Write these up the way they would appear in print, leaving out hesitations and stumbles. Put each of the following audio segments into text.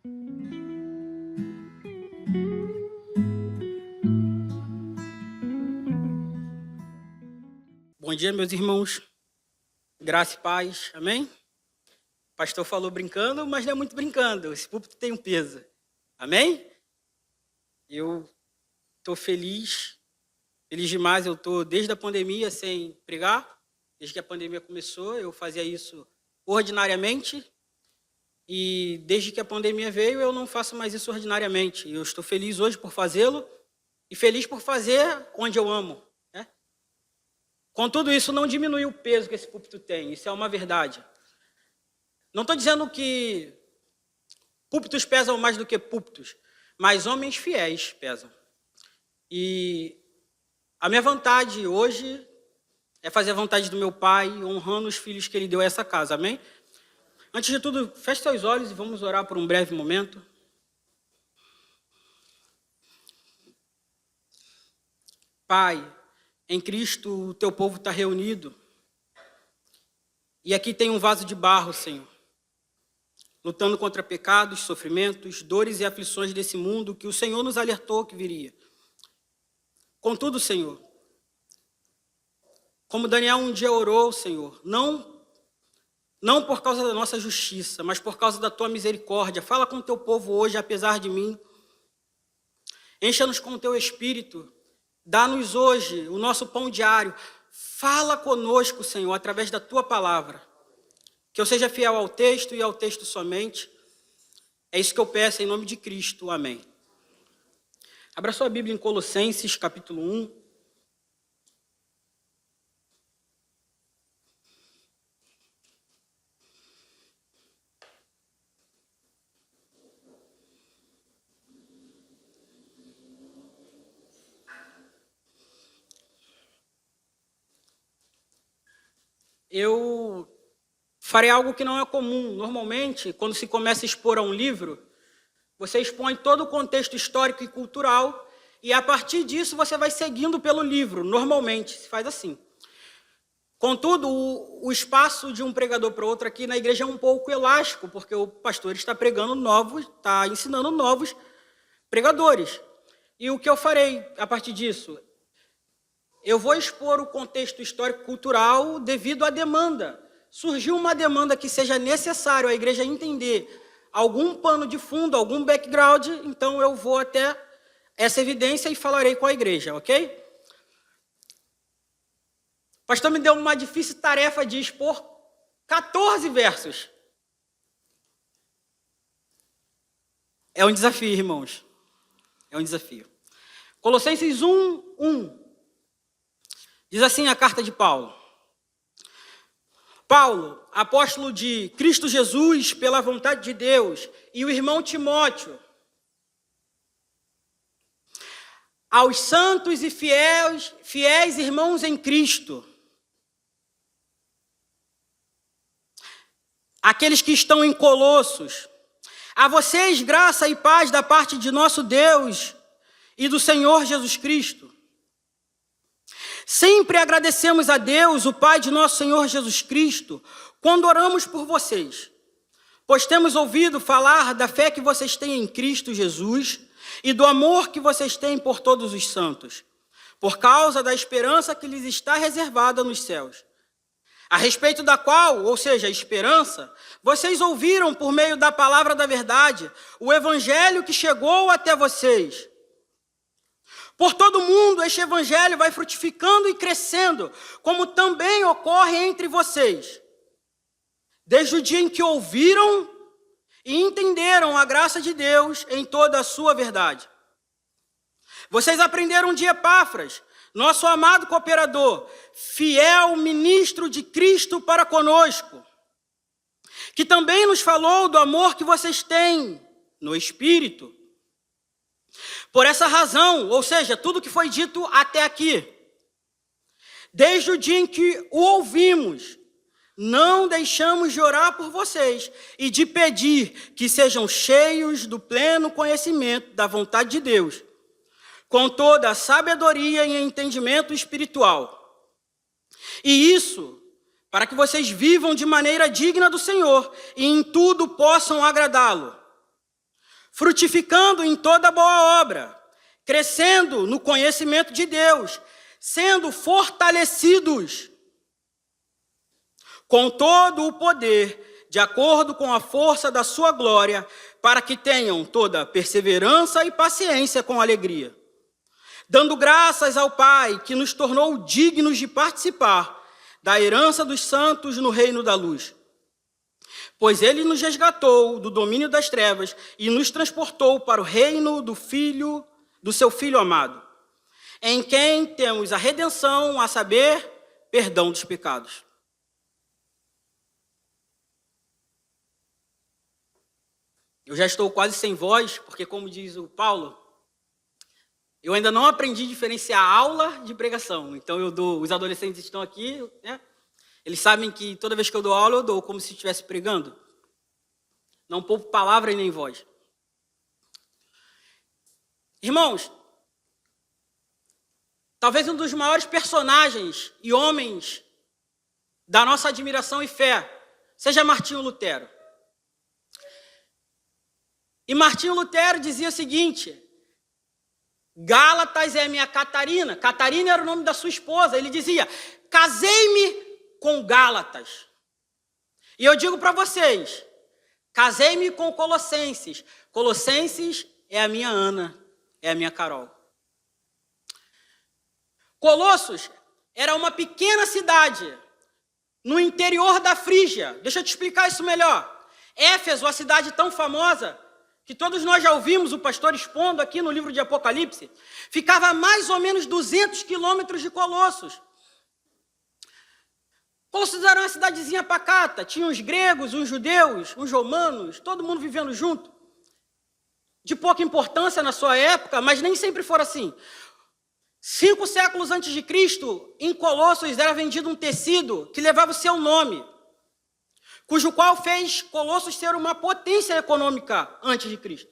Bom dia, meus irmãos. Graça e paz, amém? O pastor falou brincando, mas não é muito brincando. Esse púlpito tem um peso, amém? Eu estou feliz demais. Eu estou desde a pandemia sem pregar. Desde que a pandemia começou, eu fazia isso ordinariamente. E desde que a pandemia veio, eu não faço mais isso ordinariamente. Eu estou feliz hoje por fazê-lo e feliz por fazer onde eu amo. Contudo, isso não diminui o peso que esse púlpito tem, isso é uma verdade. Não estou dizendo que púlpitos pesam mais do que púlpitos, mas homens fiéis pesam. E a minha vontade hoje é fazer a vontade do meu Pai, honrando os filhos que Ele deu a essa casa, amém? Antes de tudo, feche seus olhos e vamos orar por um breve momento. Pai, em Cristo, o teu povo está reunido. E aqui tem um vaso de barro, Senhor. Lutando contra pecados, sofrimentos, dores e aflições desse mundo que o Senhor nos alertou que viria. Contudo, Senhor, como Daniel um dia orou, Senhor, não por causa da nossa justiça, mas por causa da tua misericórdia. Fala com o teu povo hoje, apesar de mim. Encha-nos com o teu espírito. Dá-nos hoje o nosso pão diário. Fala conosco, Senhor, através da tua palavra. Que eu seja fiel ao texto e ao texto somente. É isso que eu peço em nome de Cristo. Amém. Abra sua Bíblia em Colossenses, capítulo 1. Eu farei algo que não é comum. Normalmente, quando se começa a expor a um livro, você expõe todo o contexto histórico e cultural e, a partir disso, você vai seguindo pelo livro. Normalmente, se faz assim. Contudo, o espaço de um pregador para outro aqui na igreja é um pouco elástico, porque o pastor está pregando novos, está ensinando novos pregadores. E o que eu farei a partir disso? Eu vou expor o contexto histórico-cultural devido à demanda. Surgiu uma demanda que seja necessário a igreja entender algum pano de fundo, algum background, então eu vou até essa evidência e falarei com a igreja, ok? O pastor me deu uma difícil tarefa de expor 14 versos. É um desafio, irmãos. É um desafio. Colossenses 1:1. Diz assim a carta de Paulo. Paulo, apóstolo de Cristo Jesus, pela vontade de Deus, e o irmão Timóteo, aos santos e fiéis irmãos em Cristo, aqueles que estão em Colossos, a vocês graça e paz da parte de nosso Deus e do Senhor Jesus Cristo. Sempre agradecemos a Deus, o Pai de nosso Senhor Jesus Cristo, quando oramos por vocês, pois temos ouvido falar da fé que vocês têm em Cristo Jesus e do amor que vocês têm por todos os santos, por causa da esperança que lhes está reservada nos céus, a respeito da qual, ou seja, a esperança, vocês ouviram por meio da palavra da verdade, o evangelho que chegou até vocês. Por todo mundo, este evangelho vai frutificando e crescendo, como também ocorre entre vocês. Desde o dia em que ouviram e entenderam a graça de Deus em toda a sua verdade. Vocês aprenderam de Epáfras, nosso amado cooperador, fiel ministro de Cristo para conosco, que também nos falou do amor que vocês têm no Espírito. Por essa razão, ou seja, tudo que foi dito até aqui, desde o dia em que o ouvimos, não deixamos de orar por vocês e de pedir que sejam cheios do pleno conhecimento da vontade de Deus, com toda a sabedoria e entendimento espiritual. E isso para que vocês vivam de maneira digna do Senhor e em tudo possam agradá-lo, frutificando em toda boa obra, crescendo no conhecimento de Deus, sendo fortalecidos com todo o poder, de acordo com a força da sua glória, para que tenham toda perseverança e paciência com alegria, dando graças ao Pai, que nos tornou dignos de participar da herança dos santos no reino da luz. Pois ele nos resgatou do domínio das trevas e nos transportou para o reino do seu Filho amado, em quem temos a redenção, a saber, perdão dos pecados. Eu já estou quase sem voz, porque, como diz o Paulo, eu ainda não aprendi a diferenciar aula de pregação. Então, os adolescentes estão aqui, né? Eles sabem que toda vez que eu dou aula, eu dou como se estivesse pregando. Não poupo palavra e nem voz. Irmãos, talvez um dos maiores personagens e homens da nossa admiração e fé seja Martinho Lutero. E Martinho Lutero dizia o seguinte: Gálatas é a minha Catarina. Catarina era o nome da sua esposa. Ele dizia: casei-me com Gálatas. E eu digo para vocês, casei-me com Colossenses. Colossenses é a minha Ana, é a minha Carol. Colossos era uma pequena cidade no interior da Frígia. Deixa eu te explicar isso melhor. Éfeso, a cidade tão famosa, que todos nós já ouvimos o pastor expondo aqui no livro de Apocalipse, ficava a mais ou menos 200 quilômetros de Colossos. Colossos era uma cidadezinha pacata, tinha uns gregos, uns judeus, uns romanos, todo mundo vivendo junto. De pouca importância na sua época, mas nem sempre foi assim. 5 séculos antes de Cristo, em Colossos era vendido um tecido que levava o seu nome, cujo qual fez Colossos ser uma potência econômica antes de Cristo.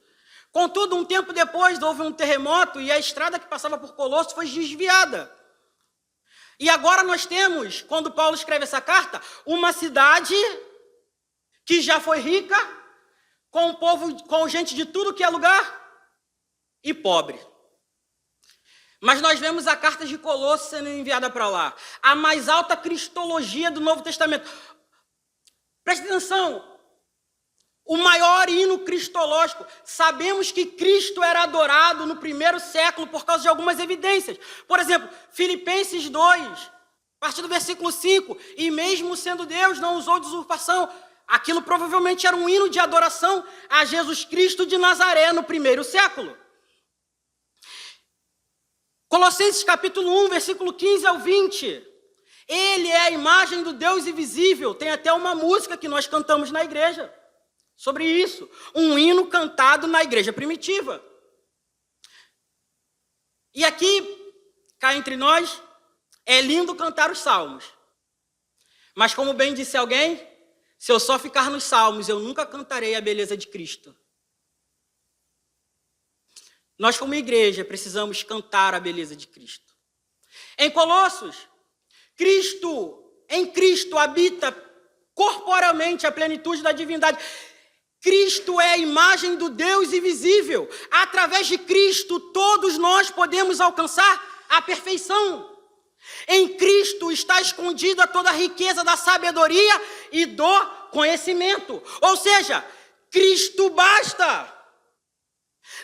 Contudo, um tempo depois, houve um terremoto e a estrada que passava por Colossos foi desviada. E agora nós temos, quando Paulo escreve essa carta, uma cidade que já foi rica, com povo, com gente de tudo que é lugar, e pobre. Mas nós vemos a carta de Colossos sendo enviada para lá. A mais alta cristologia do Novo Testamento. Preste atenção, o maior hino cristológico. Sabemos que Cristo era adorado no primeiro século por causa de algumas evidências. Por exemplo, Filipenses 2, a partir do versículo 5, e mesmo sendo Deus, não usou de usurpação. Aquilo provavelmente era um hino de adoração a Jesus Cristo de Nazaré no primeiro século. Colossenses capítulo 1, versículo 15 ao 20. Ele é a imagem do Deus invisível. Tem até uma música que nós cantamos na igreja sobre isso. Um hino cantado na igreja primitiva. E aqui, cá entre nós, é lindo cantar os salmos. Mas como bem disse alguém, se eu só ficar nos salmos, eu nunca cantarei a beleza de Cristo. Nós, como igreja, precisamos cantar a beleza de Cristo. Em Colossos, em Cristo habita corporalmente a plenitude da divindade. Cristo é a imagem do Deus invisível. Através de Cristo, todos nós podemos alcançar a perfeição. Em Cristo está escondida toda a riqueza da sabedoria e do conhecimento. Ou seja, Cristo basta.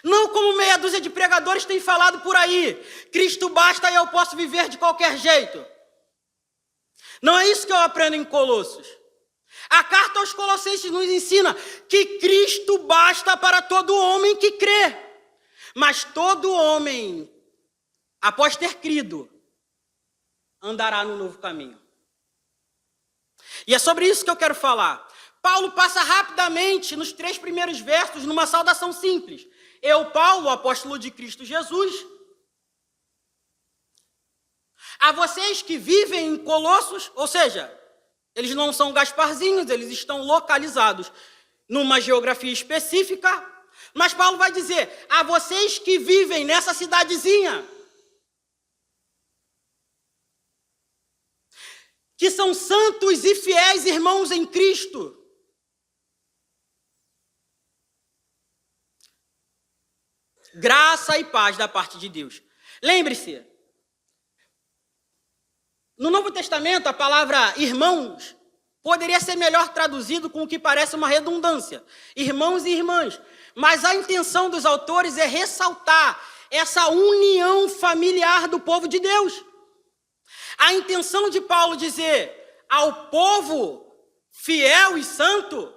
Não como meia dúzia de pregadores têm falado por aí. Cristo basta e eu posso viver de qualquer jeito. Não é isso que eu aprendo em Colossos. A carta aos Colossenses nos ensina que Cristo basta para todo homem que crê. Mas todo homem, após ter crido, andará no novo caminho. E é sobre isso que eu quero falar. Paulo passa rapidamente nos 3 primeiros versos numa saudação simples. Eu, Paulo, apóstolo de Cristo Jesus, a vocês que vivem em Colossos, ou seja, eles não são Gasparzinhos, eles estão localizados numa geografia específica, mas Paulo vai dizer, a vocês que vivem nessa cidadezinha, que são santos e fiéis irmãos em Cristo, Graça e paz da parte de Deus. Lembre-se, no Novo Testamento, a palavra irmãos poderia ser melhor traduzido com o que parece uma redundância. Irmãos e irmãs. Mas a intenção dos autores é ressaltar essa união familiar do povo de Deus. A intenção de Paulo dizer ao povo fiel e santo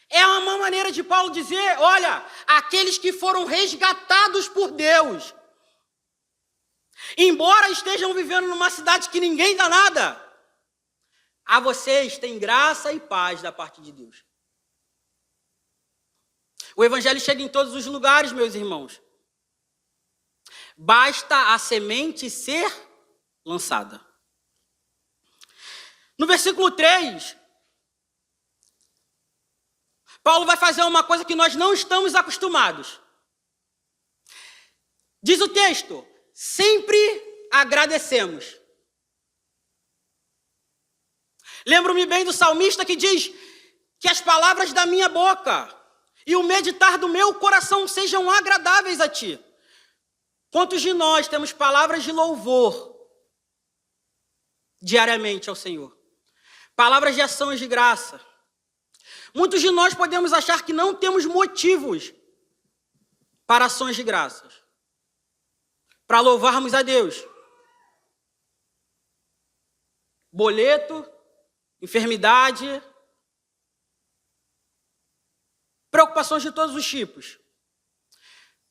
é uma maneira de Paulo dizer, olha, aqueles que foram resgatados por Deus, embora estejam vivendo numa cidade que ninguém dá nada, a vocês tem graça e paz da parte de Deus. O evangelho chega em todos os lugares, meus irmãos. Basta a semente ser lançada. No versículo 3, Paulo vai fazer uma coisa que nós não estamos acostumados. Diz o texto, sempre agradecemos. Lembro-me bem do salmista que diz que as palavras da minha boca e o meditar do meu coração sejam agradáveis a ti. Quantos de nós temos palavras de louvor diariamente ao Senhor? Palavras de ações de graça. Muitos de nós podemos achar que não temos motivos para ações de graças, para louvarmos a Deus. Boleto, enfermidade, preocupações de todos os tipos.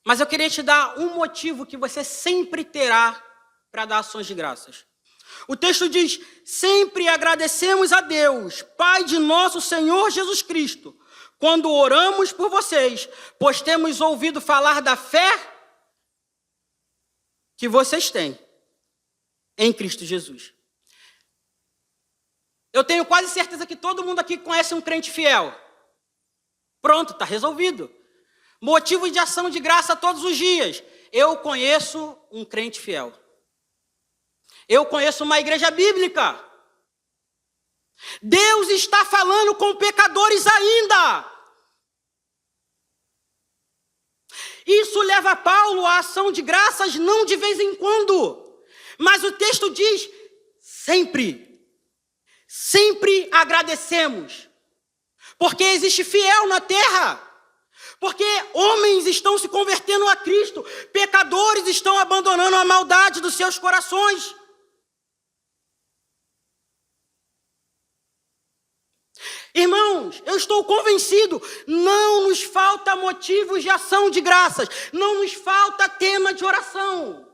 Mas eu queria te dar um motivo que você sempre terá para dar ações de graças. O texto diz, sempre agradecemos a Deus, Pai de nosso Senhor Jesus Cristo, quando oramos por vocês, pois temos ouvido falar da fé que vocês têm em Cristo Jesus. Eu tenho quase certeza que todo mundo aqui conhece um crente fiel. Pronto, está resolvido. Motivo de ação de graça todos os dias. Eu conheço um crente fiel. Eu conheço uma igreja bíblica. Deus está falando com pecadores ainda. Isso leva Paulo à ação de graças não de vez em quando. Mas o texto diz, sempre. Sempre agradecemos. Porque existe fiel na terra. Porque homens estão se convertendo a Cristo. Pecadores estão abandonando a maldade dos seus corações. Irmãos, eu estou convencido, não nos falta motivos de ação de graças, não nos falta tema de oração.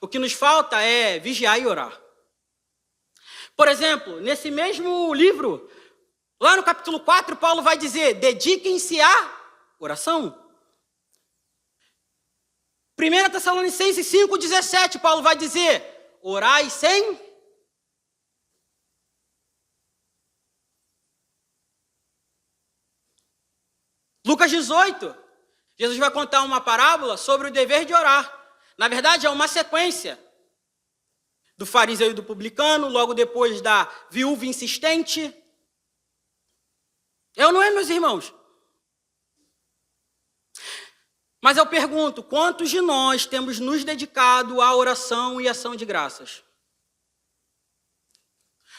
O que nos falta é vigiar e orar. Por exemplo, nesse mesmo livro, lá no capítulo 4, Paulo vai dizer, dediquem-se à oração. 1 Tessalonicenses 5,17, Paulo vai dizer, orai sem... Lucas 18, Jesus vai contar uma parábola sobre o dever de orar. Na verdade, é uma sequência do fariseu e do publicano, logo depois da viúva insistente. Eu não é, meus irmãos? Mas eu pergunto, quantos de nós temos nos dedicado à oração e ação de graças?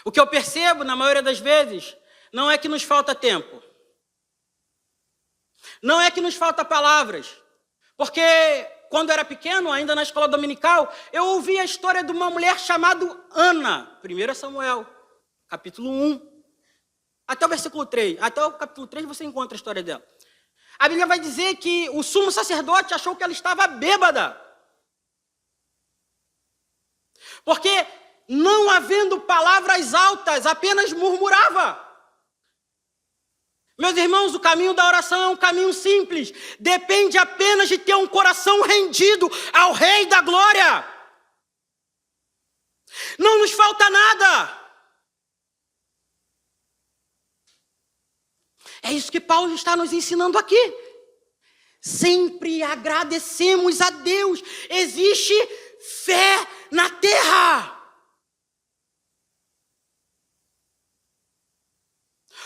O que eu percebo, na maioria das vezes, não é que nos falta tempo. Não é que nos falta palavras, porque quando eu era pequeno, ainda na escola dominical, eu ouvi a história de uma mulher chamada Ana, 1 Samuel, capítulo 1, até o versículo 3. Até o capítulo 3 você encontra a história dela. A Bíblia vai dizer que o sumo sacerdote achou que ela estava bêbada, porque não havendo palavras altas, apenas murmurava. Meus irmãos, o caminho da oração é um caminho simples. Depende apenas de ter um coração rendido ao Rei da Glória. Não nos falta nada. É isso que Paulo está nos ensinando aqui. Sempre agradecemos a Deus. Existe fé na terra.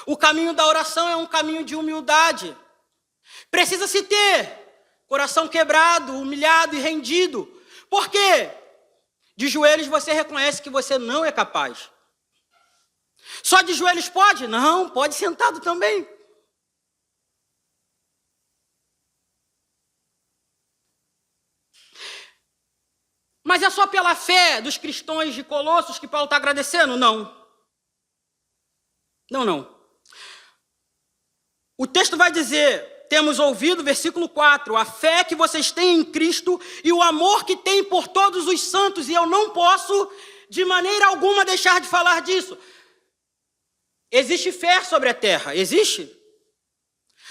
O caminho da oração é um caminho de humildade. Precisa-se ter coração quebrado, humilhado e rendido. Por quê? De joelhos você reconhece que você não é capaz. Só de joelhos pode? Não, pode sentado também. Mas é só pela fé dos cristãos de Colossos que Paulo está agradecendo? Não. Não. O texto vai dizer, temos ouvido, versículo 4, a fé que vocês têm em Cristo e o amor que têm por todos os santos, e eu não posso, de maneira alguma, deixar de falar disso. Existe fé sobre a terra, existe?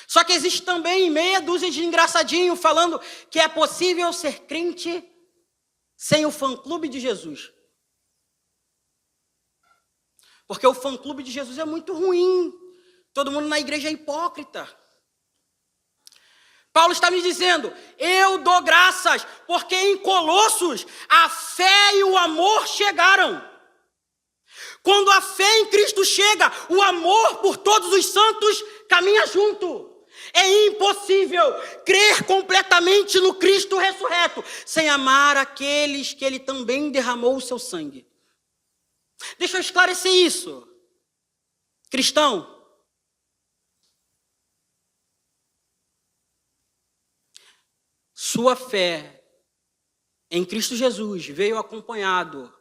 Só que existe também meia dúzia de engraçadinho falando que é possível ser crente sem o fã-clube de Jesus. Porque o fã-clube de Jesus é muito ruim. Todo mundo na igreja é hipócrita. Paulo está me dizendo, eu dou graças, porque em Colossos a fé e o amor chegaram. Quando a fé em Cristo chega, o amor por todos os santos caminha junto. É impossível crer completamente no Cristo ressurreto sem amar aqueles que Ele também derramou o seu sangue. Deixa eu esclarecer isso. Cristão, sua fé em Cristo Jesus veio acompanhado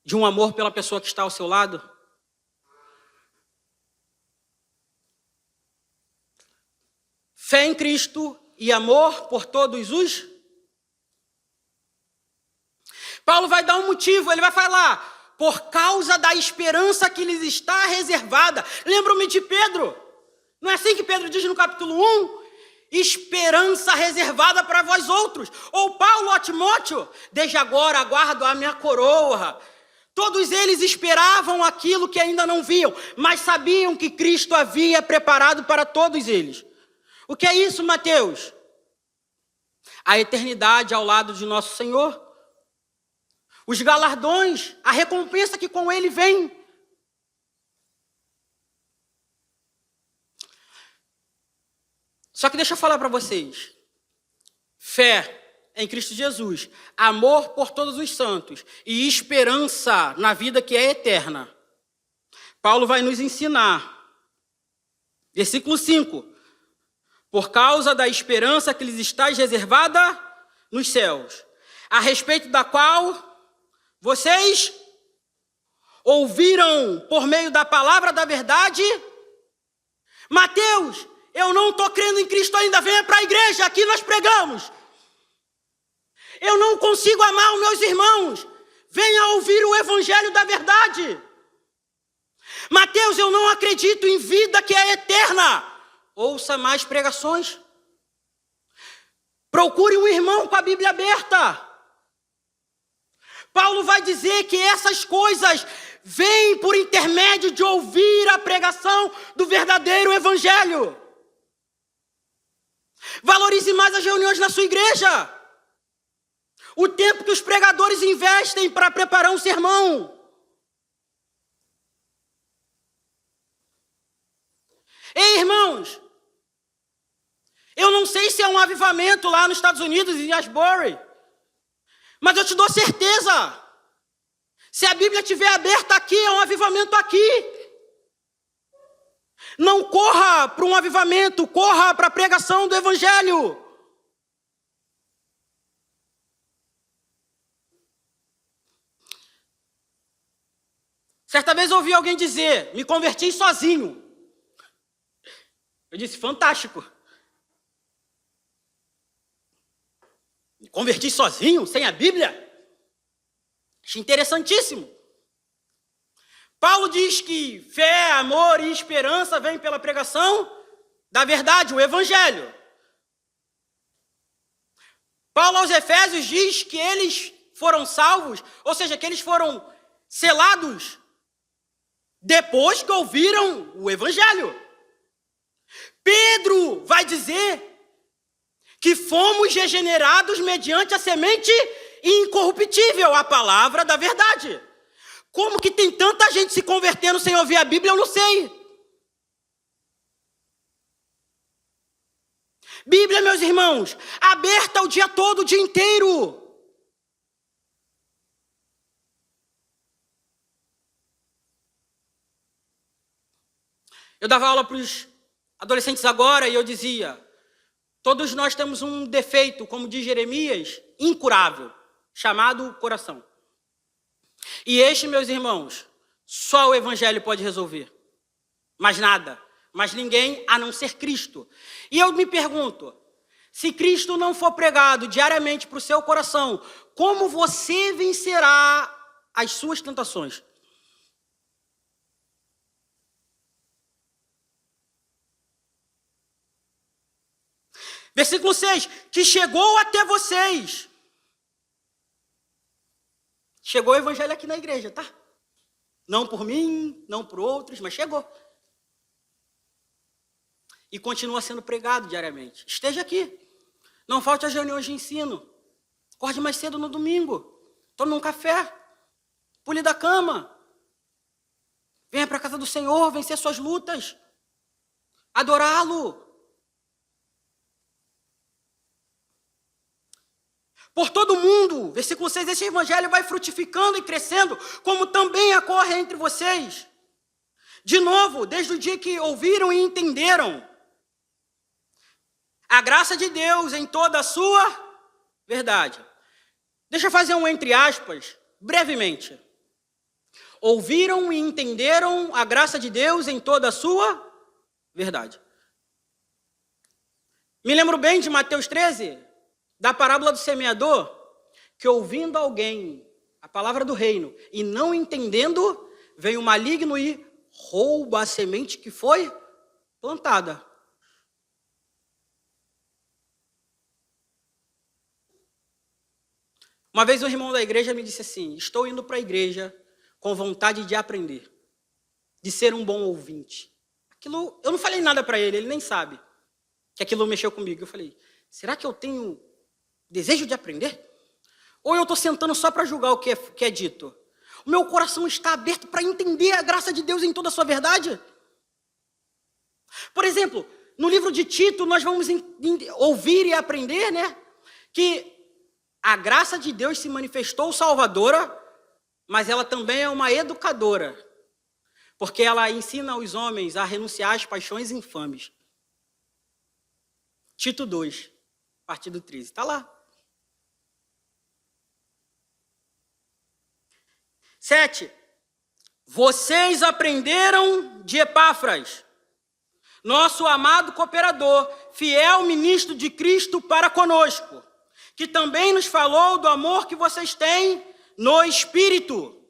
de um amor pela pessoa que está ao seu lado? Fé em Cristo e amor por todos os? Paulo vai dar um motivo, ele vai falar, por causa da esperança que lhes está reservada. Lembro-me de Pedro, não é assim que Pedro diz no capítulo 1? Esperança reservada para vós outros. Ou Paulo a Timóteo, desde agora aguardo a minha coroa. Todos eles esperavam aquilo que ainda não viam, mas sabiam que Cristo havia preparado para todos eles. O que é isso, Mateus? A eternidade ao lado de nosso Senhor. Os galardões, a recompensa que com Ele vem. Só que deixa eu falar para vocês. Fé em Cristo Jesus, amor por todos os santos e esperança na vida que é eterna. Paulo vai nos ensinar. Versículo 5. Por causa da esperança que lhes está reservada nos céus, a respeito da qual vocês ouviram por meio da palavra da verdade. Mateus, eu não estou crendo em Cristo ainda, venha para a igreja, aqui nós pregamos. Eu não consigo amar os meus irmãos, venha ouvir o evangelho da verdade. Mateus, eu não acredito em vida que é eterna. Ouça mais pregações. Procure um irmão com a Bíblia aberta. Paulo vai dizer que essas coisas vêm por intermédio de ouvir a pregação do verdadeiro evangelho. Valorize mais as reuniões na sua igreja. O tempo que os pregadores investem para preparar um sermão. Ei, irmãos, eu não sei se é um avivamento lá nos Estados Unidos, em Asbury, mas eu te dou certeza, se a Bíblia estiver aberta aqui, é um avivamento aqui. Não corra para um avivamento, corra para a pregação do Evangelho. Certa vez eu ouvi alguém dizer, me converti sozinho. Eu disse, fantástico. Me converti sozinho, sem a Bíblia? Achei interessantíssimo. Paulo diz que fé, amor e esperança vêm pela pregação da verdade, o Evangelho. Paulo aos Efésios diz que eles foram salvos, ou seja, que eles foram selados depois que ouviram o Evangelho. Pedro vai dizer que fomos regenerados mediante a semente incorruptível, a palavra da verdade. Como que tem tanta gente se convertendo sem ouvir a Bíblia, eu não sei. Bíblia, meus irmãos, aberta o dia todo, o dia inteiro. Eu dava aula para os adolescentes agora e eu dizia: todos nós temos um defeito, como diz Jeremias, incurável, chamado coração. E este, meus irmãos, só o Evangelho pode resolver. Mais nada, mais ninguém a não ser Cristo. E eu me pergunto, se Cristo não for pregado diariamente para o seu coração, como você vencerá as suas tentações? Versículo 6, que chegou até vocês. Chegou o evangelho aqui na igreja, tá? Não por mim, não por outros, mas chegou. E continua sendo pregado diariamente. Esteja aqui. Não falte às reuniões de ensino. Acorde mais cedo no domingo. Tome um café. Pule da cama. Venha para a casa do Senhor, vencer suas lutas. Adorá-lo. Por todo mundo, versículo 6, esse evangelho vai frutificando e crescendo, como também ocorre entre vocês. De novo, desde o dia que ouviram e entenderam a graça de Deus em toda a sua verdade. Deixa eu fazer um entre aspas, brevemente. Ouviram e entenderam a graça de Deus em toda a sua verdade. Me lembro bem de Mateus 13, da parábola do semeador, que ouvindo alguém a palavra do reino e não entendendo, vem o maligno e rouba a semente que foi plantada. Uma vez um irmão da igreja me disse assim: estou indo para a igreja com vontade de aprender, de ser um bom ouvinte. Aquilo, eu não falei nada para ele, ele nem sabe que aquilo mexeu comigo. Eu falei: será que eu tenho desejo de aprender? Ou eu estou sentando só para julgar o que é dito? O meu coração está aberto para entender a graça de Deus em toda a sua verdade? Por exemplo, no livro de Tito, nós vamos ouvir e aprender, né, que a graça de Deus se manifestou salvadora, mas ela também é uma educadora, porque ela ensina os homens a renunciar às paixões infames. Tito 2, a partir do 13, está lá. 7. Vocês aprenderam de Epáfras, nosso amado cooperador, fiel ministro de Cristo para conosco, que também nos falou do amor que vocês têm no Espírito.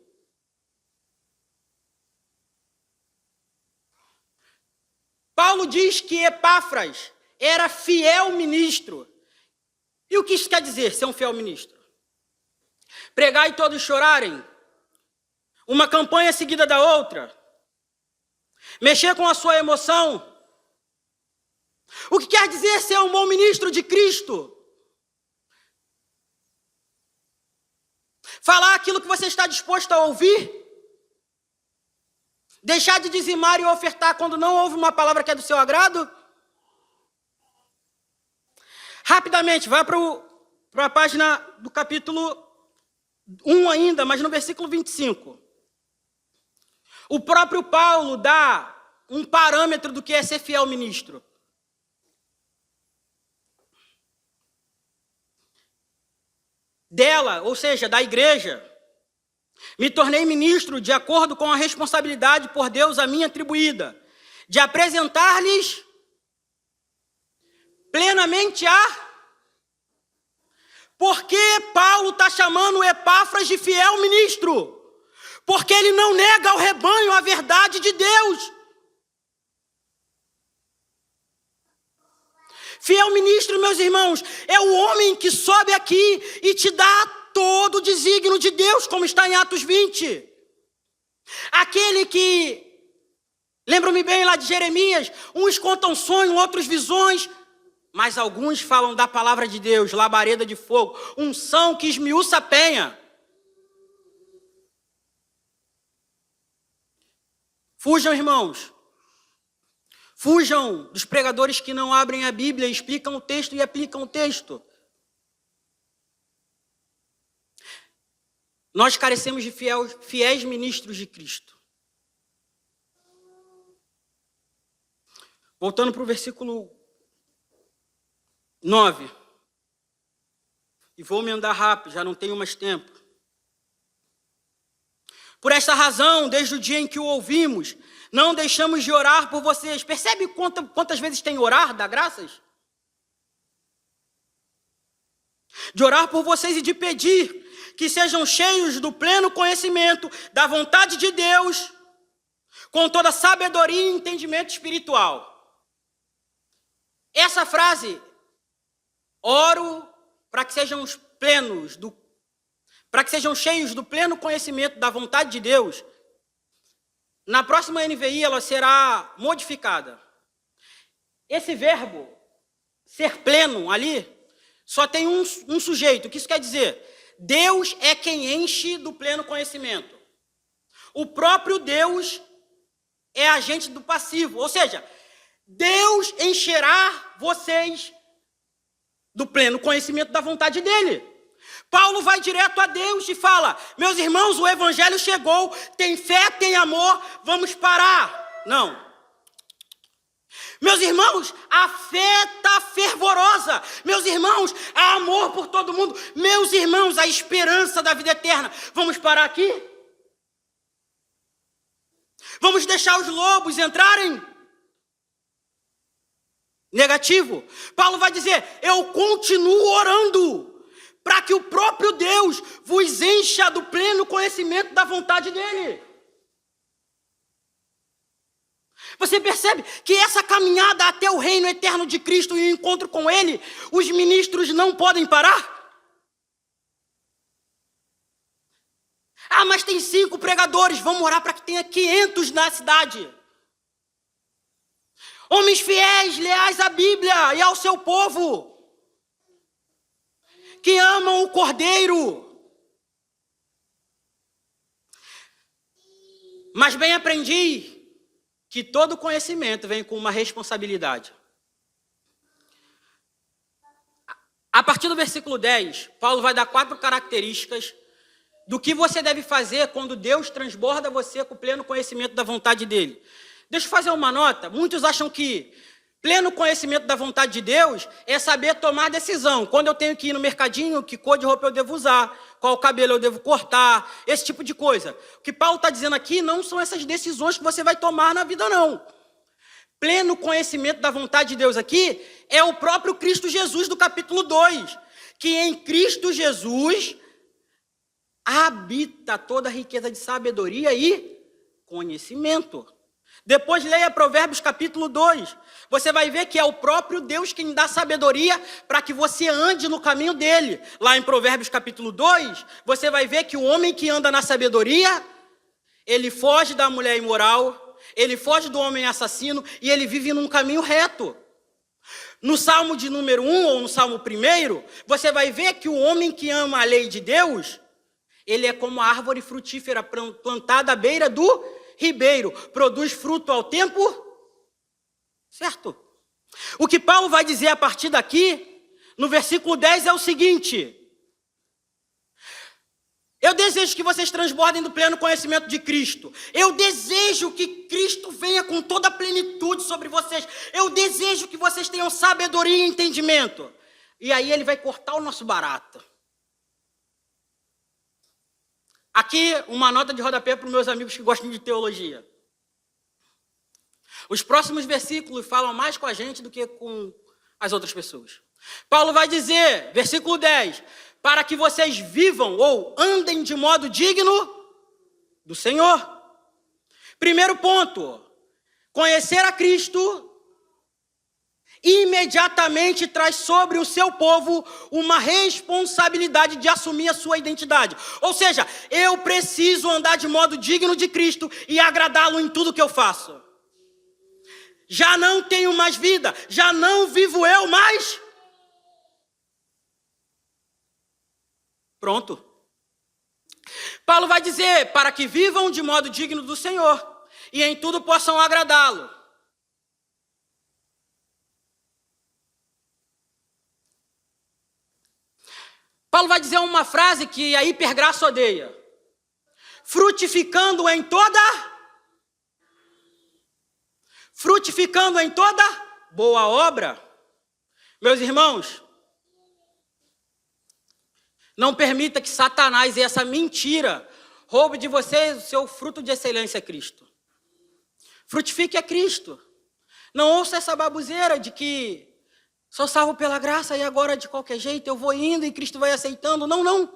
Paulo diz que Epáfras era fiel ministro. E o que isso quer dizer, ser um fiel ministro? Pregar e todos chorarem? Uma campanha seguida da outra? Mexer com a sua emoção? O que quer dizer ser um bom ministro de Cristo? Falar aquilo que você está disposto a ouvir? Deixar de dizimar e ofertar quando não ouve uma palavra que é do seu agrado? Rapidamente, vá para a página do capítulo 1 ainda, mas no versículo 25. O próprio Paulo dá um parâmetro do que é ser fiel ministro. Dela, ou seja, da igreja, me tornei ministro de acordo com a responsabilidade por Deus a mim atribuída, de apresentar-lhes plenamente a... Por que Paulo está chamando Epáfras de fiel ministro? Porque ele não nega ao rebanho a verdade de Deus. Fiel ministro, meus irmãos, é o homem que sobe aqui e te dá todo o desígnio de Deus, como está em Atos 20. Aquele que, lembro-me bem lá de Jeremias, uns contam sonhos, outros visões, mas alguns falam da palavra de Deus, labareda de fogo, unção que esmiuça a penha. Fujam, irmãos. Fujam dos pregadores que não abrem a Bíblia, explicam o texto e aplicam o texto. Nós carecemos de fiéis ministros de Cristo. Voltando para o versículo 9. E vou me andar rápido, já não tenho mais tempo. Por esta razão, desde o dia em que o ouvimos, não deixamos de orar por vocês. Percebe quantas vezes tem orar, dar graças? De orar por vocês e de pedir que sejam cheios do pleno conhecimento da vontade de Deus, com toda sabedoria e entendimento espiritual. Essa frase, oro para que sejam para que sejam cheios do pleno conhecimento da vontade de Deus, na próxima NVI ela será modificada. Esse verbo, ser pleno ali, só tem um sujeito. O que isso quer dizer? Deus é quem enche do pleno conhecimento. O próprio Deus é agente do passivo. Ou seja, Deus encherá vocês do pleno conhecimento da vontade dele. Paulo vai direto a Deus e fala: meus irmãos, o evangelho chegou, tem fé, tem amor, vamos parar. Não. Meus irmãos, a fé está fervorosa. Meus irmãos, há amor por todo mundo. Meus irmãos, a esperança da vida eterna. Vamos parar aqui? Vamos deixar os lobos entrarem? Negativo. Paulo vai dizer: eu continuo orando para que o próprio Deus vos encha do pleno conhecimento da vontade dele. Você percebe que essa caminhada até o reino eterno de Cristo e o encontro com ele, os ministros não podem parar? Ah, mas tem 5 pregadores, vamos orar para que tenha 500 na cidade. Homens fiéis, leais à Bíblia e ao seu povo, que amam o Cordeiro. Mas bem aprendi que todo conhecimento vem com uma responsabilidade. A partir do versículo 10, Paulo vai dar 4 características do que você deve fazer quando Deus transborda você com o pleno conhecimento da vontade dele. Deixa eu fazer uma nota. Muitos acham que pleno conhecimento da vontade de Deus é saber tomar decisão. Quando eu tenho que ir no mercadinho, que cor de roupa eu devo usar, qual cabelo eu devo cortar, esse tipo de coisa. O que Paulo está dizendo aqui não são essas decisões que você vai tomar na vida, não. Pleno conhecimento da vontade de Deus aqui é o próprio Cristo Jesus do capítulo 2, que em Cristo Jesus habita toda a riqueza de sabedoria e conhecimento. Depois leia Provérbios capítulo 2. Você vai ver que é o próprio Deus quem dá sabedoria para que você ande no caminho dele. Lá em Provérbios capítulo 2, você vai ver que o homem que anda na sabedoria, ele foge da mulher imoral, ele foge do homem assassino e ele vive num caminho reto. No Salmo de número 1, ou no Salmo 1, você vai ver que o homem que ama a lei de Deus, ele é como a árvore frutífera plantada à beira do ribeiro, produz fruto ao tempo certo. O que Paulo vai dizer a partir daqui, no versículo 10, é o seguinte: eu desejo que vocês transbordem do pleno conhecimento de Cristo. Eu desejo que Cristo venha com toda a plenitude sobre vocês. Eu desejo que vocês tenham sabedoria e entendimento. E aí ele vai cortar o nosso barato. Aqui, uma nota de rodapé para os meus amigos que gostam de teologia. Os próximos versículos falam mais com a gente do que com as outras pessoas. Paulo vai dizer, versículo 10, para que vocês vivam ou andem de modo digno do Senhor. Primeiro ponto, conhecer a Cristo imediatamente traz sobre o seu povo uma responsabilidade de assumir a sua identidade. Ou seja, eu preciso andar de modo digno de Cristo e agradá-lo em tudo que eu faço. Já não tenho mais vida, já não vivo eu mais. Pronto. Paulo vai dizer, para que vivam de modo digno do Senhor e em tudo possam agradá-lo. Paulo vai dizer uma frase que a hipergraça odeia. Frutificando em toda boa obra. Meus irmãos, não permita que Satanás e essa mentira roube de vocês o seu fruto de excelência, Cristo. Frutifique a Cristo. Não ouça essa baboseira de que sou salvo pela graça e agora de qualquer jeito eu vou indo e Cristo vai aceitando. Não, não.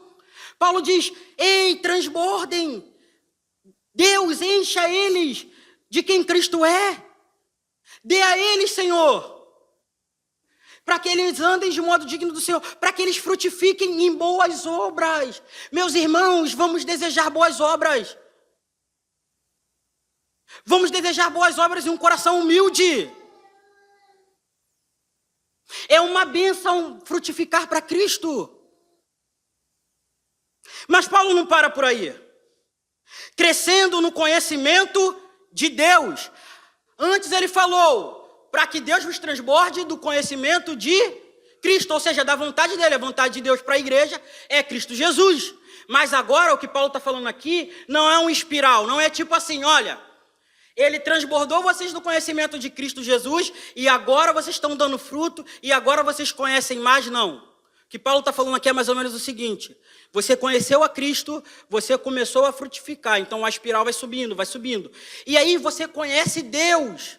Paulo diz, ei, transbordem. Deus, encha eles de quem Cristo é. Dê a eles, Senhor, para que eles andem de modo digno do Senhor, para que eles frutifiquem em boas obras. Meus irmãos, vamos desejar boas obras. Vamos desejar boas obras e um coração humilde. É uma bênção frutificar para Cristo. Mas Paulo não para por aí. Crescendo no conhecimento de Deus. Antes ele falou, para que Deus vos transborde do conhecimento de Cristo, ou seja, da vontade dele. A vontade de Deus para a igreja é Cristo Jesus. Mas agora o que Paulo está falando aqui não é um espiral, não é tipo assim, olha, ele transbordou vocês do conhecimento de Cristo Jesus e agora vocês estão dando fruto e agora vocês conhecem mais, não. O que Paulo está falando aqui é mais ou menos o seguinte, você conheceu a Cristo, você começou a frutificar, então a espiral vai subindo, vai subindo. E aí você conhece Deus.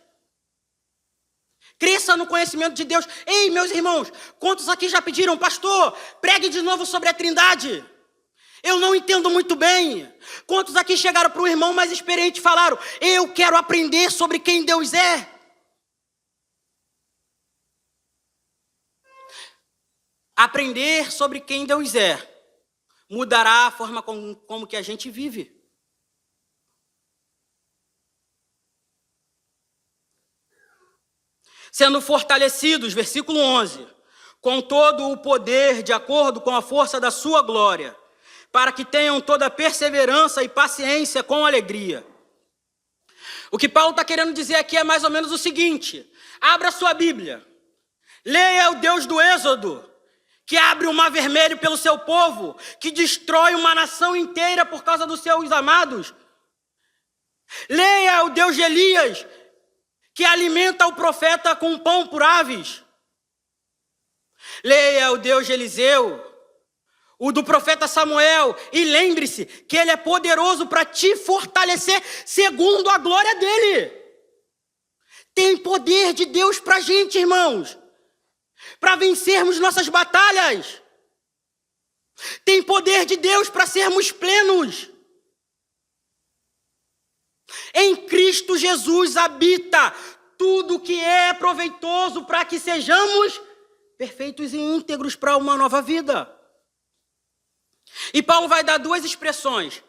Cresça no conhecimento de Deus. Ei, meus irmãos, quantos aqui já pediram, pastor, pregue de novo sobre a Trindade? Eu não entendo muito bem. Quantos aqui chegaram para um irmão mais experiente e falaram, eu quero aprender sobre quem Deus é? Aprender sobre quem Deus é mudará a forma como que a gente vive. Sendo fortalecidos, versículo 11, com todo o poder de acordo com a força da sua glória, para que tenham toda perseverança e paciência com alegria. O que Paulo está querendo dizer aqui é mais ou menos o seguinte, abra sua Bíblia, leia o Deus do Êxodo, que abre o mar vermelho pelo seu povo, que destrói uma nação inteira por causa dos seus amados. Leia o Deus de Elias, que alimenta o profeta com pão por aves. Leia o Deus de Eliseu, o do profeta Samuel, e lembre-se que ele é poderoso para te fortalecer segundo a glória dele. Tem poder de Deus para a gente, irmãos, para vencermos nossas batalhas. Tem poder de Deus para sermos plenos. Em Cristo Jesus habita tudo que é proveitoso para que sejamos perfeitos e íntegros para uma nova vida. E Paulo vai dar duas expressões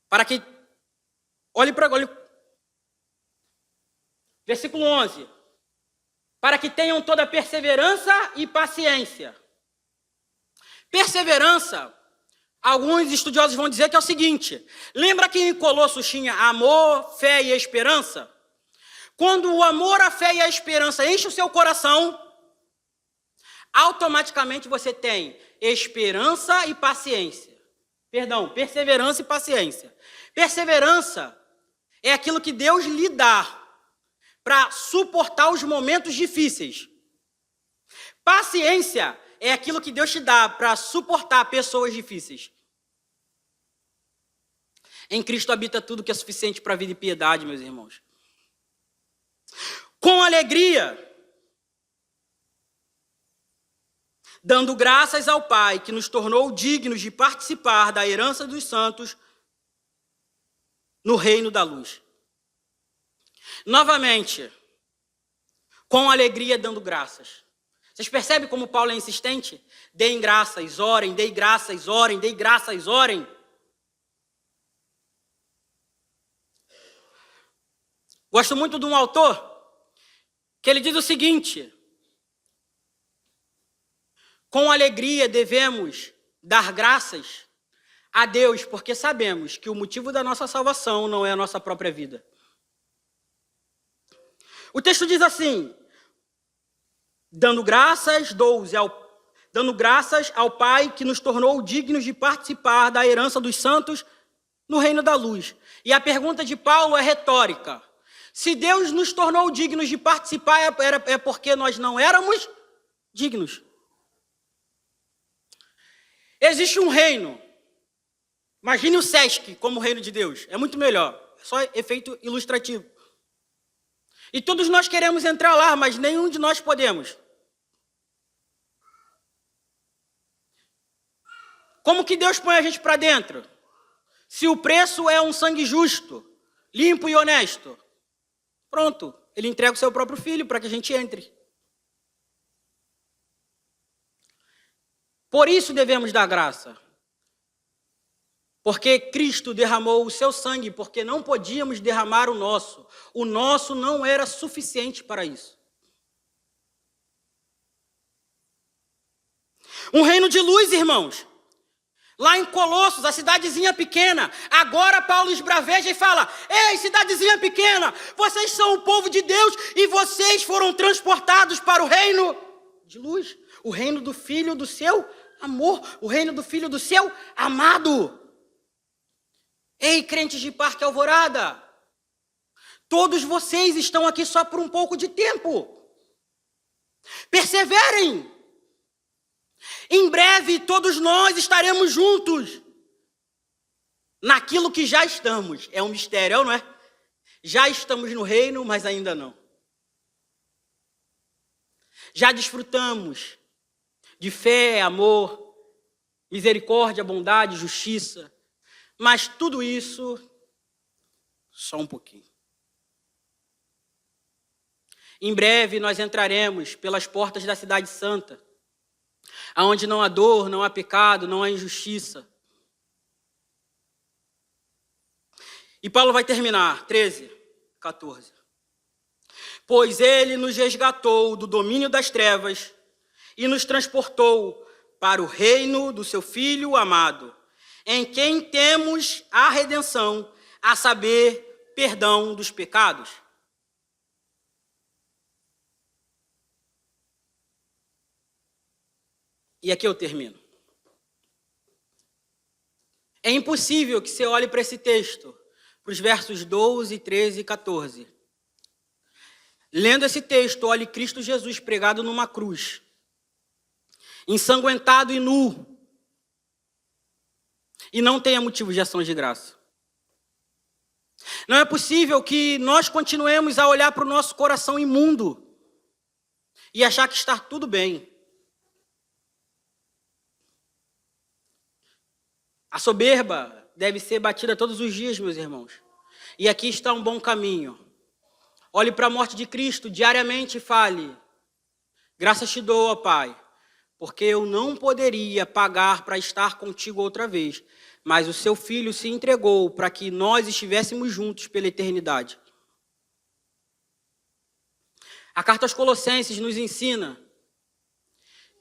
para que olhe para versículo 11. Para que tenham toda perseverança e paciência. Perseverança, alguns estudiosos vão dizer que é o seguinte, lembra que em Colossos tinha amor, fé e esperança? Quando o amor, a fé e a esperança enchem o seu coração, automaticamente você tem esperança e paciência. Perdão, perseverança e paciência. Perseverança é aquilo que Deus lhe dá para suportar os momentos difíceis. Paciência é aquilo que Deus te dá para suportar pessoas difíceis. Em Cristo habita tudo que é suficiente para a vida e piedade, meus irmãos. Com alegria, dando graças ao Pai, que nos tornou dignos de participar da herança dos santos no reino da luz. Novamente, com alegria dando graças. Vocês percebem como Paulo é insistente? Deem graças, orem, dei graças, orem, dei graças, orem. Gosto muito de um autor que ele diz o seguinte: com alegria devemos dar graças a Deus, porque sabemos que o motivo da nossa salvação não é a nossa própria vida. O texto diz assim, dando graças, dando graças ao Pai que nos tornou dignos de participar da herança dos santos no reino da luz. E a pergunta de Paulo é retórica. Se Deus nos tornou dignos de participar, é porque nós não éramos dignos. Existe um reino. Imagine o Sesc como o reino de Deus. É muito melhor. É só efeito ilustrativo. E todos nós queremos entrar lá, mas nenhum de nós podemos. Como que Deus põe a gente para dentro? Se o preço é um sangue justo, limpo e honesto, pronto, ele entrega o seu próprio filho para que a gente entre. Por isso devemos dar graça. Porque Cristo derramou o seu sangue, porque não podíamos derramar o nosso. O nosso não era suficiente para isso. Um reino de luz, irmãos. Lá em Colossos, a cidadezinha pequena. Agora Paulo esbraveja e fala: ei, cidadezinha pequena, vocês são o povo de Deus e vocês foram transportados para o reino de luz. O reino do Filho do seu amor. O reino do Filho do seu amado. Ei, crentes de Parque Alvorada, todos vocês estão aqui só por um pouco de tempo. Perseverem. Em breve, todos nós estaremos juntos naquilo que já estamos. É um mistério, não é? Já estamos no reino, mas ainda não. Já desfrutamos de fé, amor, misericórdia, bondade, justiça. Mas tudo isso, só um pouquinho. Em breve nós entraremos pelas portas da cidade santa, aonde não há dor, não há pecado, não há injustiça. E Paulo vai terminar, 13, 14. Pois ele nos resgatou do domínio das trevas e nos transportou para o reino do seu Filho amado, em quem temos a redenção, a saber, perdão dos pecados. E aqui eu termino. É impossível que você olhe para esse texto, para os versos 12, 13 e 14. Lendo esse texto, olhe Cristo Jesus pregado numa cruz, ensanguentado e nu, e não tenha motivo de ações de graça. Não é possível que nós continuemos a olhar para o nosso coração imundo e achar que está tudo bem. A soberba deve ser batida todos os dias, meus irmãos. E aqui está um bom caminho. Olhe para a morte de Cristo diariamente e fale: graças te dou, ó Pai, porque eu não poderia pagar para estar contigo outra vez, mas o seu Filho se entregou para que nós estivéssemos juntos pela eternidade. A carta aos Colossenses nos ensina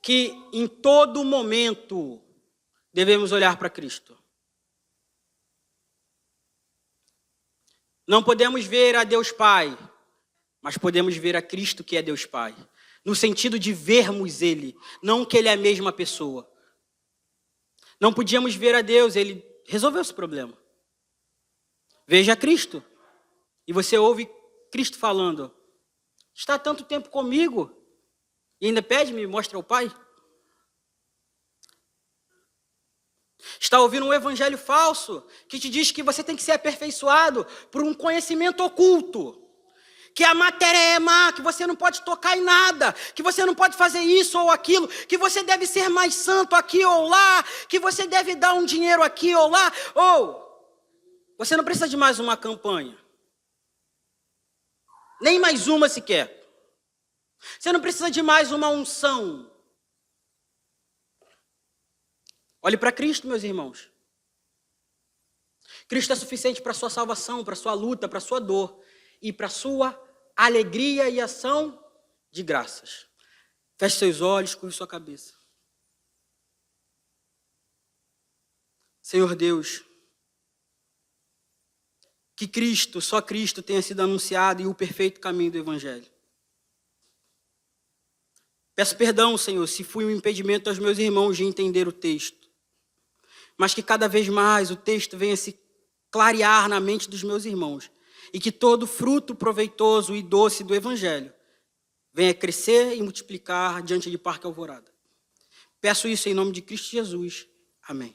que em todo momento devemos olhar para Cristo. Não podemos ver a Deus Pai, mas podemos ver a Cristo que é Deus Pai. No sentido de vermos Ele, não que Ele é a mesma pessoa. Não podíamos ver a Deus, Ele resolveu esse problema. Veja Cristo. E você ouve Cristo falando: está há tanto tempo comigo e ainda pede-me, mostra ao Pai? Está ouvindo um evangelho falso que te diz que você tem que ser aperfeiçoado por um conhecimento oculto, que a matéria é má, que você não pode tocar em nada, que você não pode fazer isso ou aquilo, que você deve ser mais santo aqui ou lá, que você deve dar um dinheiro aqui ou lá, ou você não precisa de mais uma campanha, nem mais uma sequer. Você não precisa de mais uma unção. Olhe para Cristo, meus irmãos. Cristo é suficiente para a sua salvação, para a sua luta, para a sua dor e para a sua alegria e ação de graças. Feche seus olhos, curve sua cabeça. Senhor Deus, que Cristo, só Cristo tenha sido anunciado e o perfeito caminho do Evangelho. Peço perdão, Senhor, se fui um impedimento aos meus irmãos de entender o texto, mas que cada vez mais o texto venha se clarear na mente dos meus irmãos e que todo fruto proveitoso e doce do Evangelho venha crescer e multiplicar diante de Parque Alvorada. Peço isso em nome de Cristo Jesus. Amém.